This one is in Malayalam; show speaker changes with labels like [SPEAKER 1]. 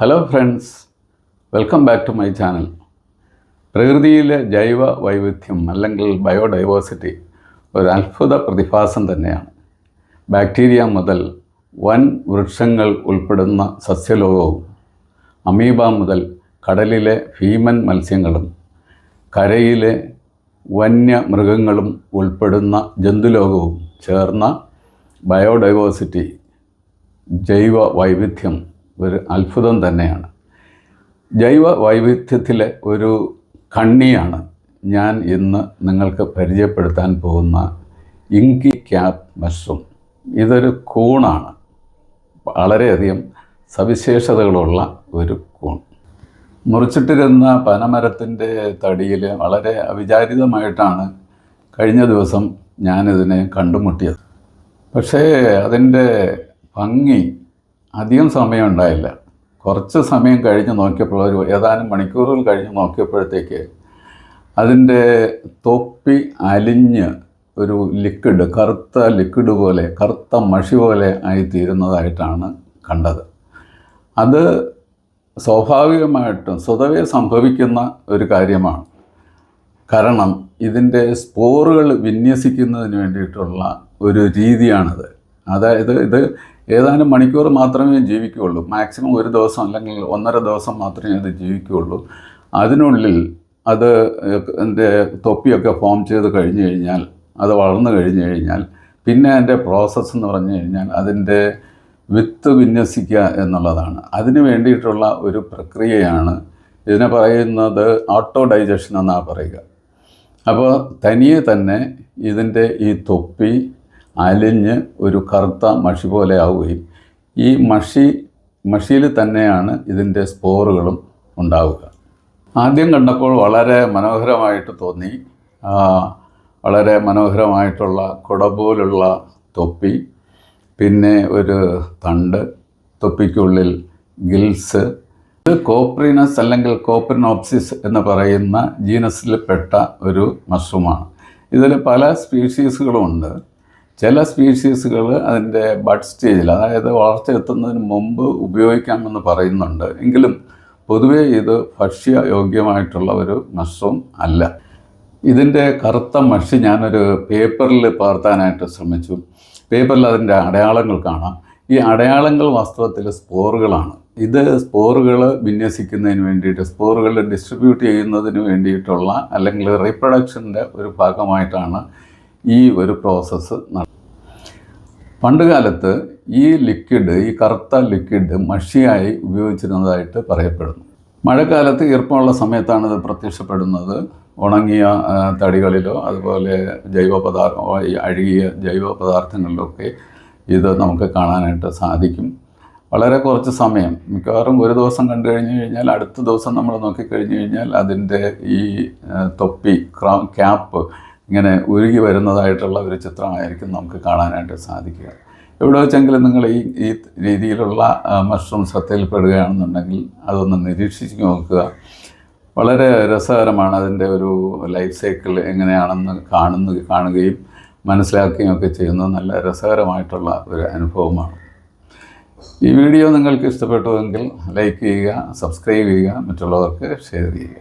[SPEAKER 1] Hello friends, welcome back to my channel. പ്രകൃതിയിലെ ജൈവ വൈവിധ്യം അല്ലെങ്കിൽ ബയോഡൈവേഴ്സിറ്റി ഒരു അത്ഭുത പ്രതിഭാസം തന്നെയാണ്. ബാക്ടീരിയ മുതൽ വൻ വൃക്ഷങ്ങൾ ഉൾപ്പെടുന്ന സസ്യലോകവും, അമീബ മുതൽ കടലിലെ ഭീമൻ മത്സ്യങ്ങളും, കരയിലെ വന്യമൃഗങ്ങളും ഉൾപ്പെടുന്ന ജന്തുലോകവും ചേർന്ന ബയോഡൈവേഴ്സിറ്റി, ജൈവ വൈവിധ്യം ഒരു അത്ഭുതം തന്നെയാണ്. ജൈവ വൈവിധ്യത്തിലെ ഒരു കണ്ണിയാണ് ഞാൻ ഇന്ന് നിങ്ങൾക്ക് പരിചയപ്പെടുത്താൻ പോകുന്ന ഇങ്കി ക്യാപ്പ് മഷ്റൂം. ഇതൊരു കൂണാണ്, വളരെയധികം സവിശേഷതകളുള്ള ഒരു കൂൺ. മുറിച്ചിട്ടിരുന്ന പനമരത്തിൻ്റെ തടിയിൽ വളരെ അവിചാരിതമായിട്ടാണ് കഴിഞ്ഞ ദിവസം ഞാനിതിനെ കണ്ടുമുട്ടിയത്. പക്ഷേ അതിൻ്റെ ഭംഗി അധികം സമയം ഉണ്ടായില്ല. കുറച്ച് സമയം കഴിഞ്ഞ് നോക്കിയപ്പോൾ, ഒരു ഏതാനും മണിക്കൂറുകൾ കഴിഞ്ഞ് നോക്കിയപ്പോഴത്തേക്ക് അതിൻ്റെ തൊപ്പി അലിഞ്ഞ് ഒരു ലിക്വിഡ്, കറുത്ത ലിക്വിഡ് പോലെ, കറുത്ത മഷി പോലെ ആയിത്തീരുന്നതായിട്ടാണ് കണ്ടത്. അത് സ്വാഭാവികമായിട്ടും സ്വതവേ സംഭവിക്കുന്ന ഒരു കാര്യമാണ്. കാരണം ഇതിൻ്റെ സ്പോറുകൾ വിന്യസിക്കുന്നതിന് വേണ്ടിയിട്ടുള്ള ഒരു രീതിയാണത്. അതായത് ഇത് ഏതാനും മണിക്കൂർ മാത്രമേ ജീവിക്കുകയുള്ളൂ. മാക്സിമം ഒരു ദിവസം അല്ലെങ്കിൽ 1.5 ദിവസം മാത്രമേ അത് ജീവിക്കുകയുള്ളൂ. അതിനുള്ളിൽ അത് എൻ്റെ തൊപ്പിയൊക്കെ ഫോം ചെയ്ത് കഴിഞ്ഞ് കഴിഞ്ഞാൽ, അത് വളർന്നു കഴിഞ്ഞ് കഴിഞ്ഞാൽ, പിന്നെ അതിൻ്റെ പ്രോസസ്സ് എന്ന് പറഞ്ഞു കഴിഞ്ഞാൽ അതിൻ്റെ വിത്ത് വിന്യസിക്കുക എന്നുള്ളതാണ്. അതിന് വേണ്ടിയിട്ടുള്ള ഒരു പ്രക്രിയയാണ്. ഇതിനെ പറയുന്നത് ഓട്ടോ ഡൈജഷൻ എന്നാണ് പറയുക. അപ്പോൾ തനിയെ തന്നെ ഇതിൻ്റെ ഈ തൊപ്പി അലിഞ്ഞ് ഒരു കറുത്ത മഷി പോലെ ആവുകയും, ഈ മഷിയിൽ തന്നെയാണ് ഇതിൻ്റെ സ്പോറുകളും ഉണ്ടാവുക. ആദ്യം കണ്ടപ്പോൾ വളരെ മനോഹരമായിട്ട് തോന്നി. വളരെ മനോഹരമായിട്ടുള്ള കുട പോലുള്ള തൊപ്പി, പിന്നെ ഒരു തണ്ട്, തൊപ്പിക്കുള്ളിൽ ഗിൽസ്. ഇത് കോപ്രിനസ് അല്ലെങ്കിൽ കോപ്രിനോപ്സിസ് എന്ന് പറയുന്ന ജീനസിൽപ്പെട്ട ഒരു മഷ്റൂമാണ്. ഇതിൽ പല സ്പീഷീസുകളുമുണ്ട്. ചില സ്പീഷീസുകൾ അതിൻ്റെ ബഡ് സ്റ്റേജിൽ, അതായത് വളർച്ച എത്തുന്നതിന് മുമ്പ് ഉപയോഗിക്കാമെന്ന് പറയുന്നുണ്ട്. എങ്കിലും പൊതുവേ ഇത് ഭക്ഷ്യയോഗ്യമായിട്ടുള്ള ഒരു മഷ്റൂം അല്ല. ഇതിൻ്റെ കറുത്ത മഷി ഞാനൊരു പേപ്പറിൽ പകർത്താനായിട്ട് ശ്രമിച്ചു. പേപ്പറിൽ അതിൻ്റെ അടയാളങ്ങൾ കാണാം. ഈ അടയാളങ്ങൾ വാസ്തവത്തിൽ സ്പോറുകളാണ്. ഇത് സ്പോറുകൾ വിന്യസിക്കുന്നതിന് വേണ്ടിയിട്ട്, സ്പോറുകൾ ഡിസ്ട്രിബ്യൂട്ട് ചെയ്യുന്നതിന് വേണ്ടിയിട്ടുള്ള അല്ലെങ്കിൽ റീപ്രൊഡക്ഷൻ്റെ ഒരു ഭാഗമായിട്ടാണ് ഈ ഒരു പ്രോസസ്സ്. പണ്ടുകാലത്ത് ഈ ലിക്വിഡ്, ഈ കറുത്ത ലിക്വിഡ് മഷിയായി ഉപയോഗിച്ചിരുന്നതായിട്ട് പറയപ്പെടുന്നു. മഴക്കാലത്ത് ഈർപ്പമുള്ള സമയത്താണ് ഇത് പ്രത്യക്ഷപ്പെടുന്നത്. ഉണങ്ങിയ തടികളിലോ അതുപോലെ അഴുകിയ ജൈവ പദാർത്ഥങ്ങളിലൊക്കെ ഇത് നമുക്ക് കാണാനായിട്ട് സാധിക്കും. വളരെ കുറച്ച് സമയം, മിക്കവാറും ഒരു ദിവസം കണ്ടു കഴിഞ്ഞ് കഴിഞ്ഞാൽ അടുത്ത ദിവസം നമ്മൾ നോക്കിക്കഴിഞ്ഞ് കഴിഞ്ഞാൽ അതിൻ്റെ ഈ തൊപ്പി, ക്യാപ്പ് ഇങ്ങനെ ഉരുകി വരുന്നതായിട്ടുള്ള ഒരു ചിത്രമായിരിക്കും നമുക്ക് കാണാനായിട്ട് സാധിക്കുക. എവിടെ വെച്ചെങ്കിലും നിങ്ങൾ ഈ രീതിയിലുള്ള മഷ്റൂം ശ്രദ്ധയിൽപ്പെടുകയാണെന്നുണ്ടെങ്കിൽ അതൊന്ന് നിരീക്ഷിച്ച് നോക്കുക. വളരെ രസകരമാണ്. അതിൻ്റെ ഒരു ലൈഫ് സൈക്കിൾ എങ്ങനെയാണെന്ന് കാണുകയും മനസ്സിലാക്കുകയും ഒക്കെ ചെയ്യുന്നത് നല്ല രസകരമായിട്ടുള്ള ഒരു അനുഭവമാണ്. ഈ വീഡിയോ നിങ്ങൾക്ക് ഇഷ്ടപ്പെട്ടുവെങ്കിൽ ലൈക്ക് ചെയ്യുക, സബ്സ്ക്രൈബ് ചെയ്യുക, മറ്റുള്ളവർക്ക് ഷെയർ ചെയ്യുക.